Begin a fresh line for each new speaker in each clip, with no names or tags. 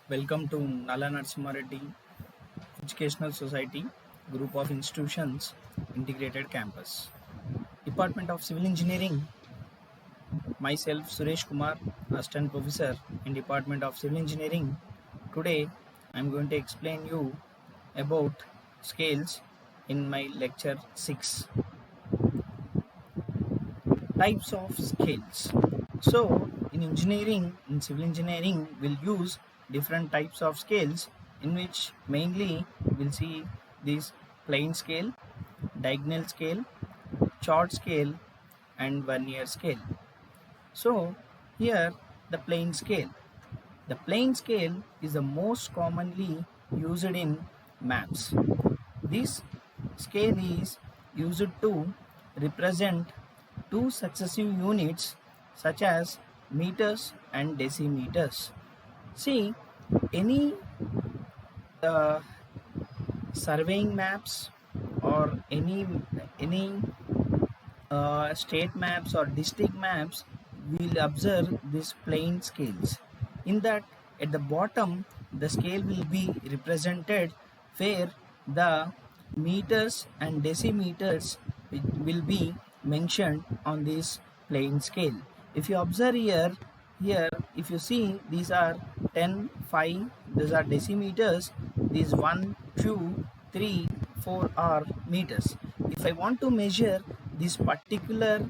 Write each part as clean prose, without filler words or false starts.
Welcome to Nala Narasimha Reddy Educational Society Group of Institutions Integrated Campus. Department of Civil Engineering. Myself Suresh Kumar, Assistant Professor in Department of Civil Engineering. Today I am going to explain you about scales in my lecture 6. Types of scales. So in civil engineering, we'll use different types of scales, in which mainly we'll see this plane scale, diagonal scale, chord scale, and vernier scale. So here the plane scale. The plane scale is the most commonly used in maps. This scale is used to represent two successive units such as meters and decimeters. See, any uh, surveying maps or any state maps or district maps will observe these plane scales. In that, at the bottom, the scale will be represented where the meters and decimeters will be mentioned on this plane scale. If you observe here if you see, these are 10, 5, these are decimeters, these 1, 2, 3, 4 are meters. If I want to measure this particular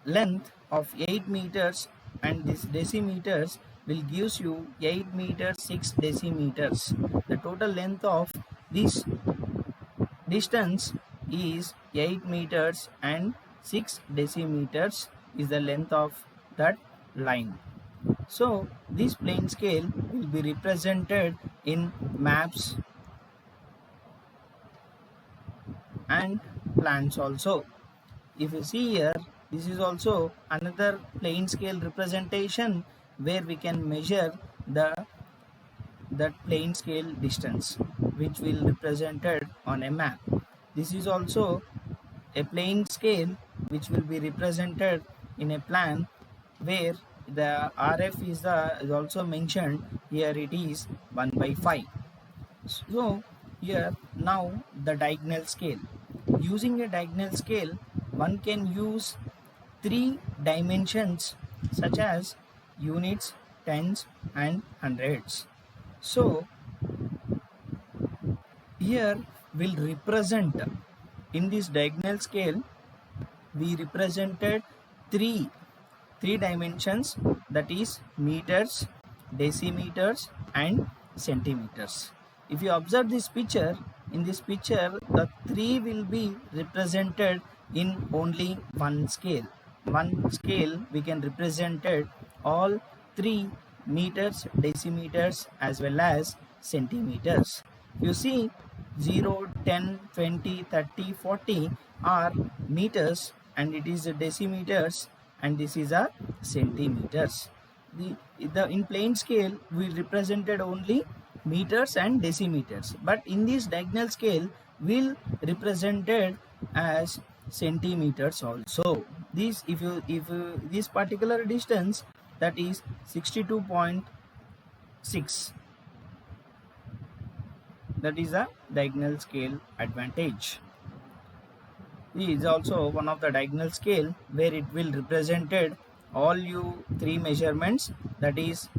length of 8 meters, and this decimeters will gives you 8 meters 6 decimeters. The total length of this distance is 8 meters and 6 decimeters is the length of that line. So this plane scale will be represented in maps and plans also. If you see here, this is also another plane scale representation where we can measure that plane scale distance, which will represented on a map. This is also a plane scale which will be represented in a plan where the RF is also mentioned. Here it is 1/5. So here now the diagonal scale. Using a diagonal scale, one can use three dimensions such as units, tens, and hundreds. So here we'll represent, in this diagonal scale we represented three dimensions, that is meters, decimeters, and centimeters. If you observe this picture, in this picture the three will be represented in only one scale. One scale we can represented all three, meters, decimeters, as well as centimeters. You see, 0, 10, 20, 30, 40 are meters, and it is a decimeters, and this is a centimeters. In plane scale we represented only meters and decimeters, but in this diagonal scale will represented as centimeters also. This if this particular distance, that is 62.6, that is a diagonal scale advantage. This is also one of the diagonal scale where it will represented all you three measurements, that is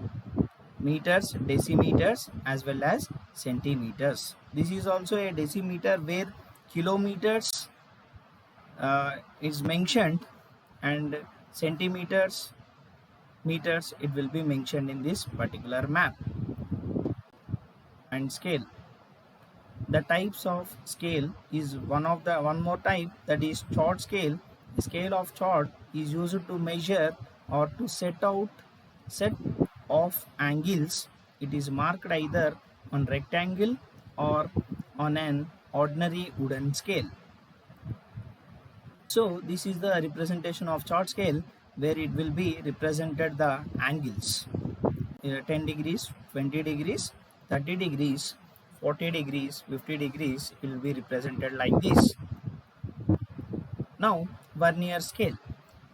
meters, decimeters, as well as centimeters. This is also a decimeter where kilometers is mentioned, and centimeters, meters, it will be mentioned in this particular map and scale. The types of scale is one more type, that is chord scale. The scale of chord is used to measure or to set of angles. It is marked either on rectangle or on an ordinary wooden scale. So this is the representation of chord scale, where it will be represented the angles, 10 degrees, 20 degrees, 30 degrees, 40 degrees, 50 degrees, it will be represented like this. Now vernier scale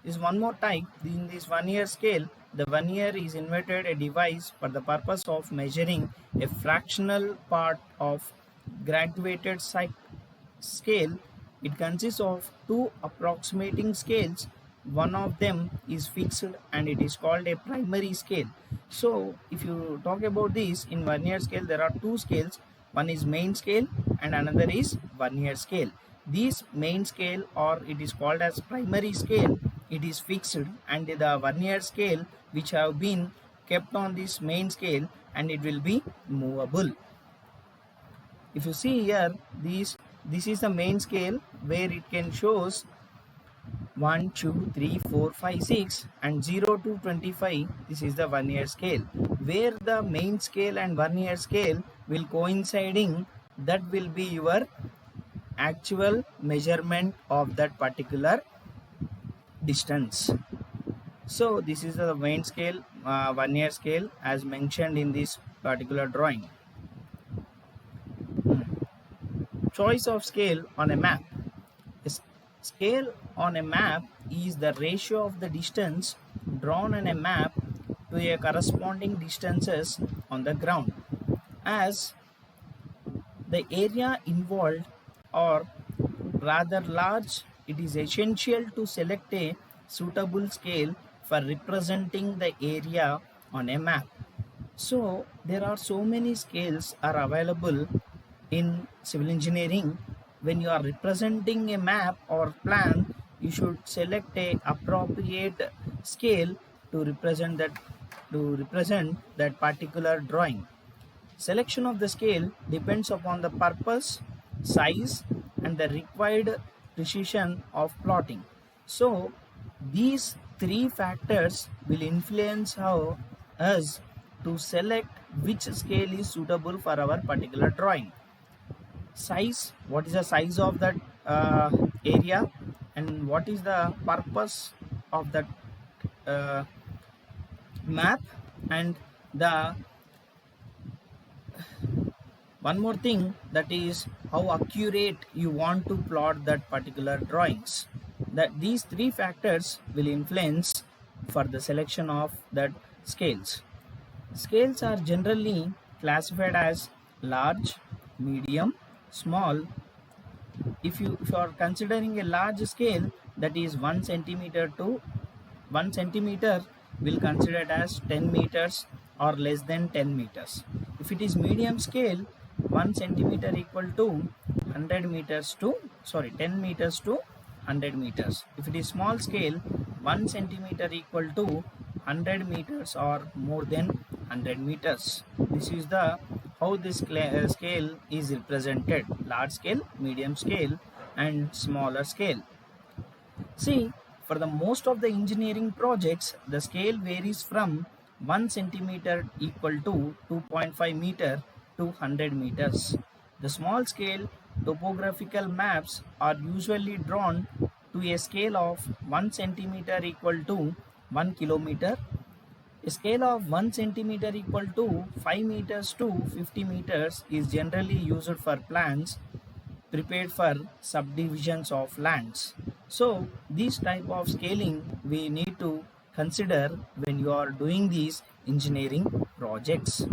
is one more type. In this vernier scale, the vernier is invented a device for the purpose of measuring a fractional part of graduated scale. It consists of two approximating scales. One of them is fixed and it is called a primary scale. So if you talk about this, in vernier scale there are two scales. One is main scale and another is vernier scale. This main scale, or it is called as primary scale, it is fixed, and the vernier scale which have been kept on this main scale, and it will be movable. If you see here, this is the main scale where it can shows 1, 2, 3, 4, 5, 6 and 0 to 25. This is the vernier scale, where the main scale and vernier scale will coinciding. That will be your actual measurement of that particular distance. So this is the main scale, vernier scale as mentioned in this particular drawing. Choice of scale on a map. Scale on a map is the ratio of the distance drawn on a map to a corresponding distances on the ground. As the area involved are rather large, it is essential to select a suitable scale for representing the area on a map. So there are so many scales are available in civil engineering. When you are representing a map or plan, you should select a appropriate scale to represent that particular drawing. Selection of the scale depends upon the purpose, size, and the required precision of plotting. So these three factors will influence how us to select which scale is suitable for our particular drawing. Size, what is the size of that area, and what is the purpose of that map, and the one more thing, that is how accurate you want to plot that particular drawings. That these three factors will influence for the selection of that scales. Scales are generally classified as large, medium, small. If you are considering a large scale, that is 1 centimeter to 1 centimeter will consider it as 10 meters or less than 10 meters. If it is medium scale, 1 centimeter equal to 100 meters to 10 meters to 100 meters. If it is small scale, 1 centimeter equal to 100 meters or more than 100 meters. This is the how this scale is represented: large scale, medium scale, and smaller scale. See, for the most of the engineering projects, the scale varies from 1 centimeter equal to 2.5 meter to 100 meters. The small scale topographical maps are usually drawn to a scale of 1 centimeter equal to 1 kilometer. A scale of 1 centimeter equal to 5 meters to 50 meters is generally used for plans prepared for subdivisions of lands. So this type of scaling we need to consider when you are doing these engineering projects.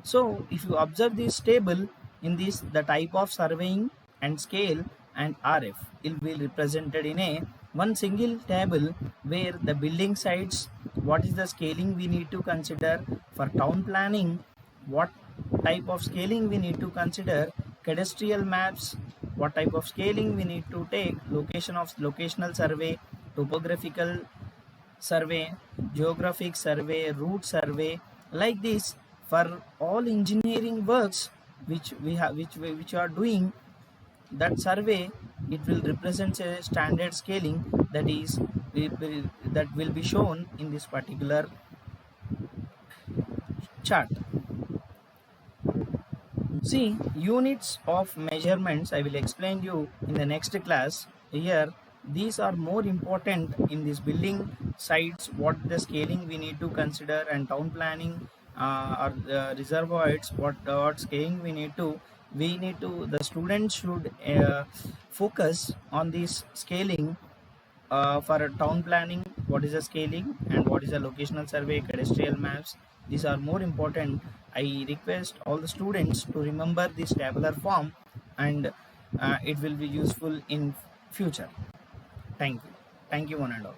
So if you observe this table, in this the type of surveying and scale and RF will be represented in a one single table, where the building sites, what is the scaling we need to consider for town planning, what type of scaling we need to consider, cadastral maps, what type of scaling we need to take, locational survey, topographical survey, geographic survey, route survey. Like this, for all engineering works which we are doing, that survey, it will represent a standard scaling, that is that will be shown in this particular chart. See, units of measurements I will explain you in the next class. Here these are more important in this building sites, what the scaling we need to consider, and town planning or reservoirs, what scaling we need to the students should focus on this scaling for a town planning what is the scaling and what is the locational survey, cadastral maps. These are more important. I request all the students to remember this tabular form, and it will be useful in future. Thank you one and all.